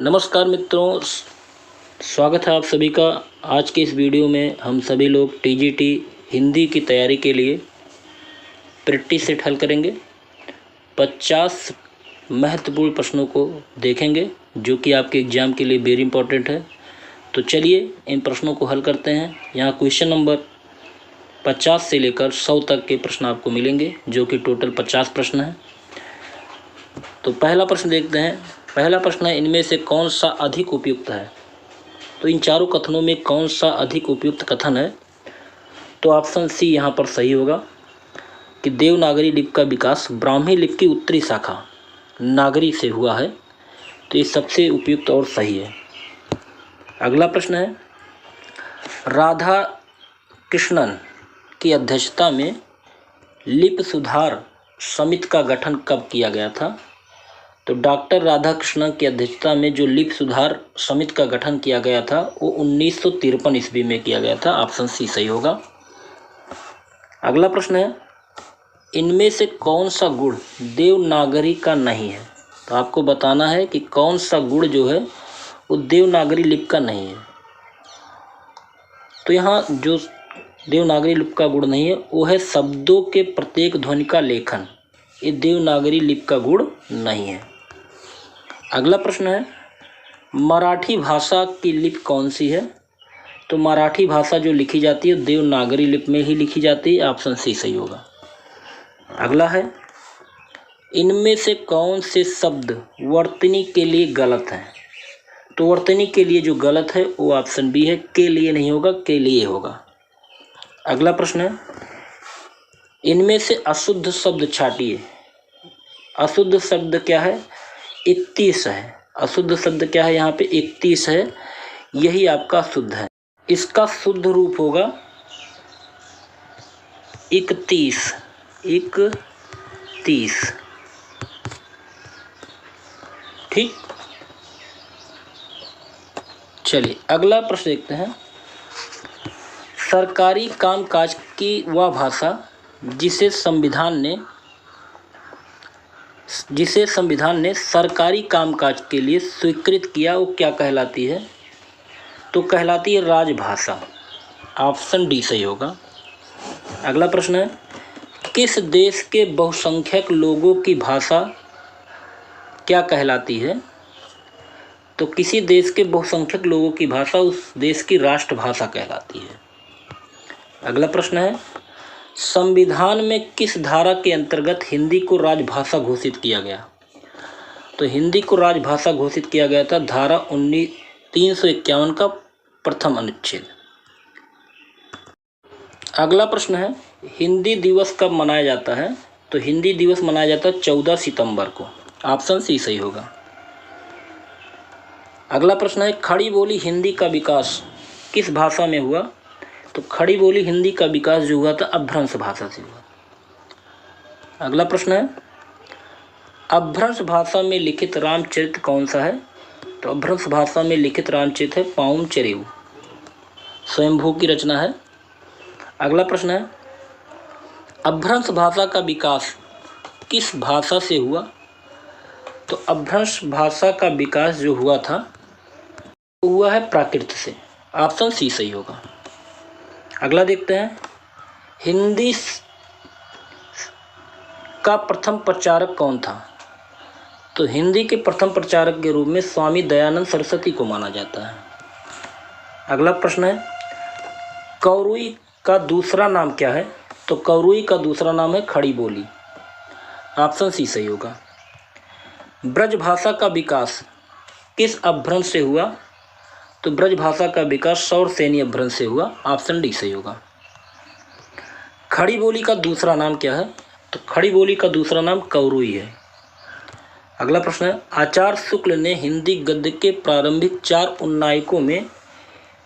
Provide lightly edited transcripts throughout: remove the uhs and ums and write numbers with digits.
नमस्कार मित्रों, स्वागत है आप सभी का। आज के इस वीडियो में हम सभी लोग टीजीटी हिंदी की तैयारी के लिए प्रैक्टिस सेट हल करेंगे। 50 महत्वपूर्ण प्रश्नों को देखेंगे जो कि आपके एग्ज़ाम के लिए वेरी इंपॉर्टेंट है। तो चलिए इन प्रश्नों को हल करते हैं। यहाँ क्वेश्चन नंबर 50 से लेकर 100 तक के प्रश्न आपको मिलेंगे जो कि टोटल 50 प्रश्न हैं। तो पहला प्रश्न देखते हैं। पहला प्रश्न है, इनमें से कौन सा अधिक उपयुक्त है? तो इन चारों कथनों में कौन सा अधिक उपयुक्त कथन है? तो ऑप्शन सी यहाँ पर सही होगा कि देवनागरी लिपि का विकास ब्राह्मी लिपि की उत्तरी शाखा नागरी से हुआ है। तो ये सबसे उपयुक्त और सही है। अगला प्रश्न है, राधा कृष्णन की अध्यक्षता में लिपि सुधार समिति का गठन कब किया गया था? तो डॉक्टर राधाकृष्णन की अध्यक्षता में जो लिपि सुधार समिति का गठन किया गया था वो 1953 ईस्वी में किया गया था। ऑप्शन सी सही होगा। अगला प्रश्न है, इनमें से कौन सा गुण देवनागरी का नहीं है? तो आपको बताना है कि कौन सा गुण जो है वो देवनागरी लिपि का नहीं है। तो यहाँ जो देवनागरी लिपि का गुण नहीं है वो है शब्दों के प्रत्येक ध्वनि का लेखन। ये देवनागरी लिपि का गुण नहीं है। अगला प्रश्न है, मराठी भाषा की लिपि कौन सी है? तो मराठी भाषा जो लिखी जाती है देवनागरी लिपि में ही लिखी जाती है। ऑप्शन सी सही होगा। अगला है, इनमें से कौन से शब्द वर्तनी के लिए गलत हैं? तो वर्तनी के लिए जो गलत है वो ऑप्शन बी है, के लिए नहीं होगा, के लिए होगा। अगला प्रश्न है, इनमें से अशुद्ध शब्द छाटिए। अशुद्ध शब्द क्या है? 31 है। अशुद्ध शब्द क्या है? यहाँ पे 31 है, यही आपका शुद्ध है। इसका शुद्ध रूप होगा 31। ठीक। चलिए अगला प्रश्न देखते हैं। सरकारी कामकाज की वह भाषा जिसे संविधान ने सरकारी कामकाज के लिए स्वीकृत किया वो क्या कहलाती है? तो कहलाती है राजभाषा। ऑप्शन डी सही होगा। अगला प्रश्न है, किस देश के बहुसंख्यक लोगों की भाषा क्या कहलाती है? तो किसी देश के बहुसंख्यक लोगों की भाषा उस देश की राष्ट्रभाषा कहलाती है। अगला प्रश्न है, संविधान में किस धारा के अंतर्गत हिंदी को राजभाषा घोषित किया गया? तो हिंदी को राजभाषा घोषित किया गया था धारा 351 का प्रथम अनुच्छेद। अगला प्रश्न है, हिंदी दिवस कब मनाया जाता है? तो हिंदी दिवस मनाया जाता है 14 सितंबर को। ऑप्शन सी सही होगा। अगला प्रश्न है, खड़ी बोली हिंदी का विकास किस भाषा में हुआ? तो खड़ी बोली हिंदी का विकास जो हुआ था अपभ्रंश भाषा से हुआ। अगला प्रश्न है, अपभ्रंश भाषा में लिखित रामचरित कौन सा है? तो अपभ्रंश भाषा में लिखित रामचरित है पाउम चेरेऊ, स्वयंभू की रचना है। अगला प्रश्न है, अपभ्रंश भाषा का विकास किस भाषा से हुआ? तो अपभ्रंश भाषा का विकास जो हुआ था वो हुआ है प्राकृत से। ऑप्शन सी सही होगा। अगला देखते हैं, हिंदी का प्रथम प्रचारक कौन था? तो हिंदी के प्रथम प्रचारक के रूप में स्वामी दयानंद सरस्वती को माना जाता है। अगला प्रश्न है, कौरुई का दूसरा नाम क्या है? तो कौरुई का दूसरा नाम है खड़ी बोली। ऑप्शन सी सही होगा। ब्रज भाषा का विकास किस अपभ्रंश से हुआ? तो ब्रज भाषा का विकास सौरसेनी अपभ्रंश से हुआ। ऑप्शन डी सही होगा। खड़ी बोली का दूसरा नाम क्या है? तो खड़ी बोली का दूसरा नाम कौरुई है। अगला प्रश्न है, आचार्य शुक्ल ने हिंदी गद्य के प्रारंभिक 4 उन्नायकों में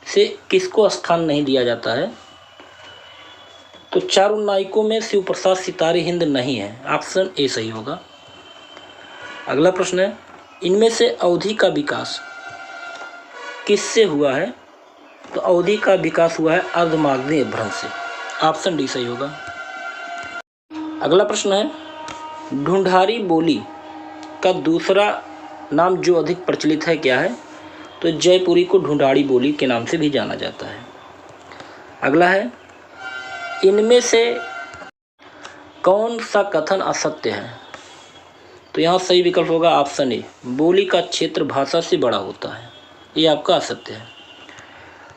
से किसको स्थान नहीं दिया जाता है? तो 4 उन्नायकों में शिव प्रसाद सितारे हिंद नहीं है। ऑप्शन ए सही होगा। अगला प्रश्न है, इनमें से अवधि का विकास किससे हुआ है? तो अवधि का विकास हुआ है अर्धमागधी अपभ्रंश से। ऑप्शन डी सही होगा। अगला प्रश्न है, ढूंढारी बोली का दूसरा नाम जो अधिक प्रचलित है क्या है? तो जयपुरी को ढूंढाड़ी बोली के नाम से भी जाना जाता है। अगला है, इनमें से कौन सा कथन असत्य है? तो यहाँ सही विकल्प होगा ऑप्शन ए, बोली का क्षेत्र भाषा से बड़ा होता है। ये आपका असत्य है।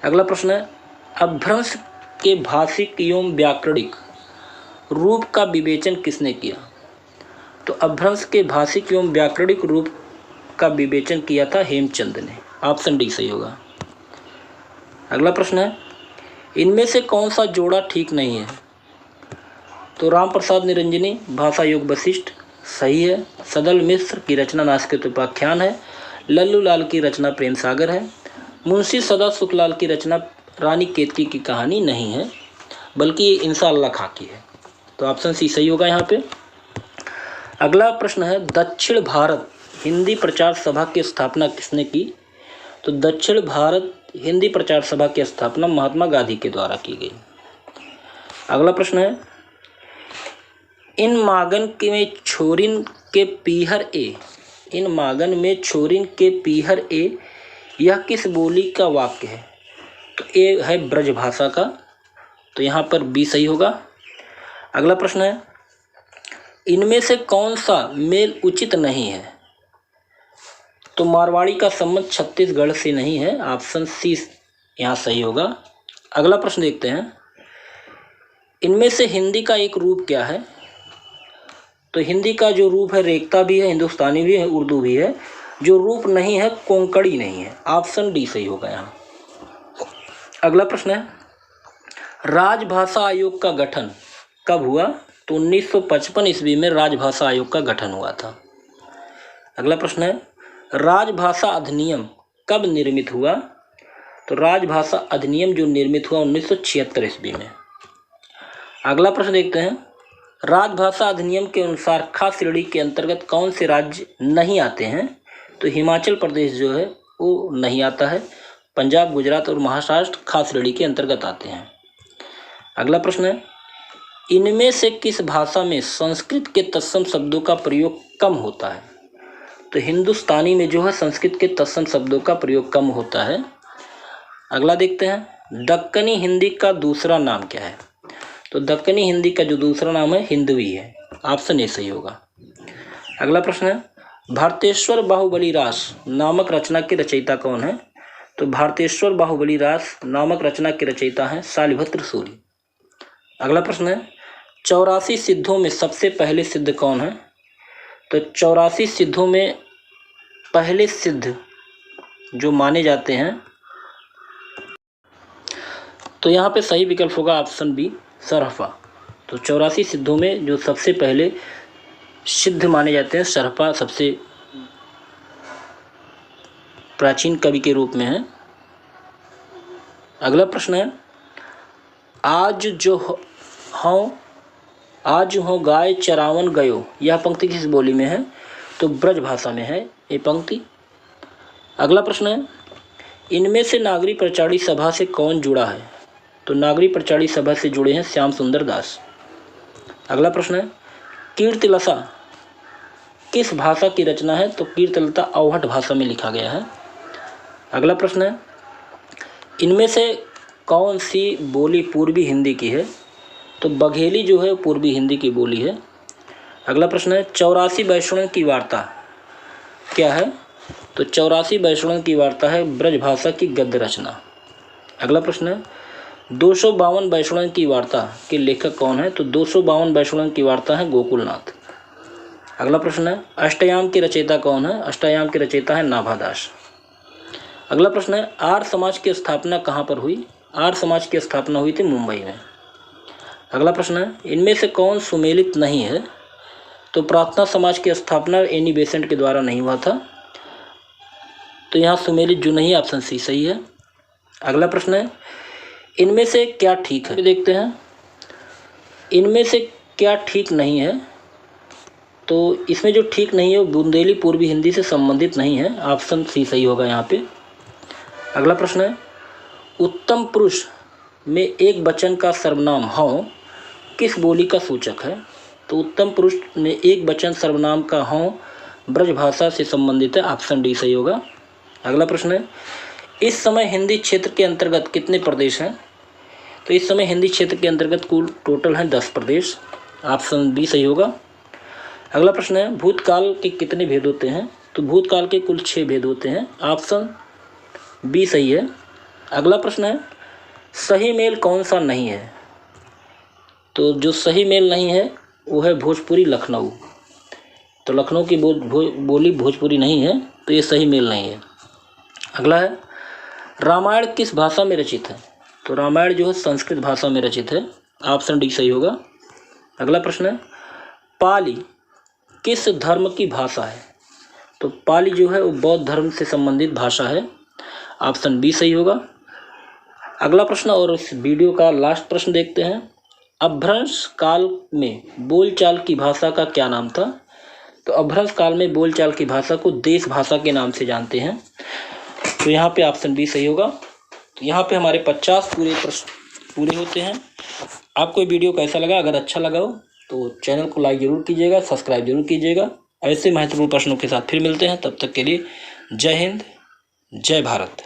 अगला प्रश्न है, अपभ्रंश के भाषिक एवं व्याकरणिक रूप का विवेचन किसने किया? तो अपभ्रंश के भाषिक एवं व्याकरणिक रूप का विवेचन किया था हेमचंद ने। ऑप्शन डी सही होगा। अगला प्रश्न है, इनमें से कौन सा जोड़ा ठीक नहीं है? तो राम प्रसाद निरंजनी भाषा योग वशिष्ठ सही है। सदल मिश्र की रचना नास्तिक उपाख्यान है। लल्लू लाल की रचना प्रेम सागर है। मुंशी सदा सुखलाल की रचना रानी केतकी की कहानी नहीं है, बल्कि ये इंशाअल्लाह खां की है। तो ऑप्शन सी सही होगा यहाँ पे। अगला प्रश्न है, दक्षिण भारत हिंदी प्रचार सभा की स्थापना किसने की? तो दक्षिण भारत हिंदी प्रचार सभा की स्थापना महात्मा गांधी के द्वारा की गई। अगला प्रश्न है, इन मागन में छोरिन के पीहर ए, इन मागन में छोरिन के पीहर ए, यह किस बोली का वाक्य है? तो ए है ब्रज भाषा का, तो यहाँ पर बी सही होगा। अगला प्रश्न है, इनमें से कौन सा मेल उचित नहीं है? तो मारवाड़ी का संबंध छत्तीसगढ़ से नहीं है। ऑप्शन सी यहाँ सही होगा। अगला प्रश्न देखते हैं, इनमें से हिंदी का एक रूप क्या है? तो हिंदी का जो रूप है रेखता भी है, हिंदुस्तानी भी है, उर्दू भी है। जो रूप नहीं है कोंकणी नहीं है। ऑप्शन डी सही होगा यहाँ। अगला प्रश्न है, राजभाषा आयोग का गठन कब हुआ? तो 1955 ईस्वी में राजभाषा आयोग का गठन हुआ था। अगला प्रश्न है, राजभाषा अधिनियम कब निर्मित हुआ? तो राजभाषा अधिनियम जो निर्मित हुआ 1976 ईस्वी में। अगला प्रश्न देखते हैं, राजभाषा अधिनियम के अनुसार खा श्रेणी के अंतर्गत कौन से राज्य नहीं आते हैं? तो हिमाचल प्रदेश जो है वो नहीं आता है। पंजाब, गुजरात और महाराष्ट्र खा श्रेणी के अंतर्गत आते हैं। अगला प्रश्न है, इनमें से किस भाषा में संस्कृत के तत्सम शब्दों का प्रयोग कम होता है? तो हिंदुस्तानी में जो है संस्कृत के तत्सम शब्दों का प्रयोग कम होता है। अगला देखते हैं, दक्कनी हिंदी का दूसरा नाम क्या है? तो दक्कनी हिंदी का जो दूसरा नाम है हिंदवी है। ऑप्शन ए सही होगा। अगला प्रश्न है, भारतेश्वर बाहुबली रास नामक रचना के रचयिता कौन है? तो भारतेश्वर बाहुबली रास नामक रचना के रचयिता हैं शालिभद्र सूरी। अगला प्रश्न है, 84 सिद्धों में सबसे पहले सिद्ध कौन है? तो 84 सिद्धों में पहले सिद्ध जो माने जाते हैं, तो यहाँ पे सही विकल्प होगा ऑप्शन बी सरहफा। तो 84 सिद्धों में जो सबसे पहले सिद्ध माने जाते हैं सरहफा सबसे प्राचीन कवि के रूप में है। अगला प्रश्न है, आज हो गाय चरावन गयो, यह पंक्ति किस बोली में है? तो ब्रज भाषा में है ये पंक्ति। अगला प्रश्न है, इनमें से नागरी प्रचारी सभा से कौन जुड़ा है? तो नागरी प्रचारी सभा से जुड़े हैं श्याम सुंदर दास। अगला प्रश्न है, कीर्तिलता किस भाषा की रचना है? तो कीर्तिलता अवहट भाषा में लिखा गया है। अगला प्रश्न है, इनमें से कौन सी बोली पूर्वी हिंदी की है? तो बघेली जो है पूर्वी हिंदी की बोली है। अगला प्रश्न है, 84 वैष्णव की वार्ता क्या है? तो 84 वैष्णव की वार्ता है ब्रज भाषा की गद्य रचना। अगला प्रश्न है, 252 वैष्णव की वार्ता के लेखक कौन है? तो 252 वैष्णव की वार्ता है गोकुलनाथ। अगला प्रश्न है, अष्टयाम की रचयिता कौन है? अष्टयाम की रचयिता है नाभादास। अगला प्रश्न है, आर्य समाज की स्थापना कहाँ पर हुई? आर्य समाज की स्थापना हुई थी मुंबई में। अगला प्रश्न है, इनमें से कौन सुमेलित नहीं है? तो प्रार्थना समाज की स्थापना एनी बेसेंट के द्वारा नहीं हुआ था। तो यहाँ सुमेलित जो नहीं, ऑप्शन सी सही है। अगला प्रश्न है, इनमें से क्या ठीक है? देखते हैं, इनमें से क्या ठीक नहीं है? तो इसमें जो ठीक नहीं है वो बुंदेली पूर्वी हिंदी से संबंधित नहीं है। ऑप्शन सी सही होगा यहाँ पे। अगला प्रश्न है, उत्तम पुरुष में एक वचन का सर्वनाम हौ किस बोली का सूचक है? तो उत्तम पुरुष में एक वचन सर्वनाम का हौ ब्रजभाषा से संबंधित है, ऑप्शन डी सही होगा। अगला प्रश्न है, इस समय हिंदी क्षेत्र के अंतर्गत कितने प्रदेश हैं? तो इस समय हिंदी क्षेत्र के अंतर्गत कुल टोटल हैं 10 प्रदेश, ऑप्शन बी सही होगा। अगला प्रश्न है, भूतकाल के कितने भेद होते हैं? तो भूतकाल के कुल 6 भेद होते हैं, ऑप्शन बी सही है। अगला प्रश्न है, सही मेल कौन सा नहीं है? तो जो सही मेल नहीं है वो है भोजपुरी लखनऊ। तो लखनऊ की बोली भोजपुरी नहीं है, तो ये सही मेल नहीं है। अगला है, रामायण किस भाषा में रचित है? तो रामायण जो है संस्कृत भाषा में रचित है, ऑप्शन डी सही होगा। अगला प्रश्न है, पाली किस धर्म की भाषा है? तो पाली जो है वो बौद्ध धर्म से संबंधित भाषा है, ऑप्शन बी सही होगा। अगला प्रश्न और इस वीडियो का लास्ट प्रश्न देखते हैं, अपभ्रंश काल में बोलचाल की भाषा का क्या नाम था? तो अपभ्रंश काल में बोलचाल की भाषा को देश भाषा के नाम से जानते हैं, तो यहाँ पे ऑप्शन बी सही होगा। तो यहाँ पे हमारे 50 पूरे प्रश्न पूरे होते हैं। आपको ये वीडियो कैसा लगा? अगर अच्छा लगा हो तो चैनल को लाइक ज़रूर कीजिएगा, सब्सक्राइब जरूर कीजिएगा। ऐसे महत्वपूर्ण प्रश्नों के साथ फिर मिलते हैं, तब तक के लिए जय हिंद, जय भारत।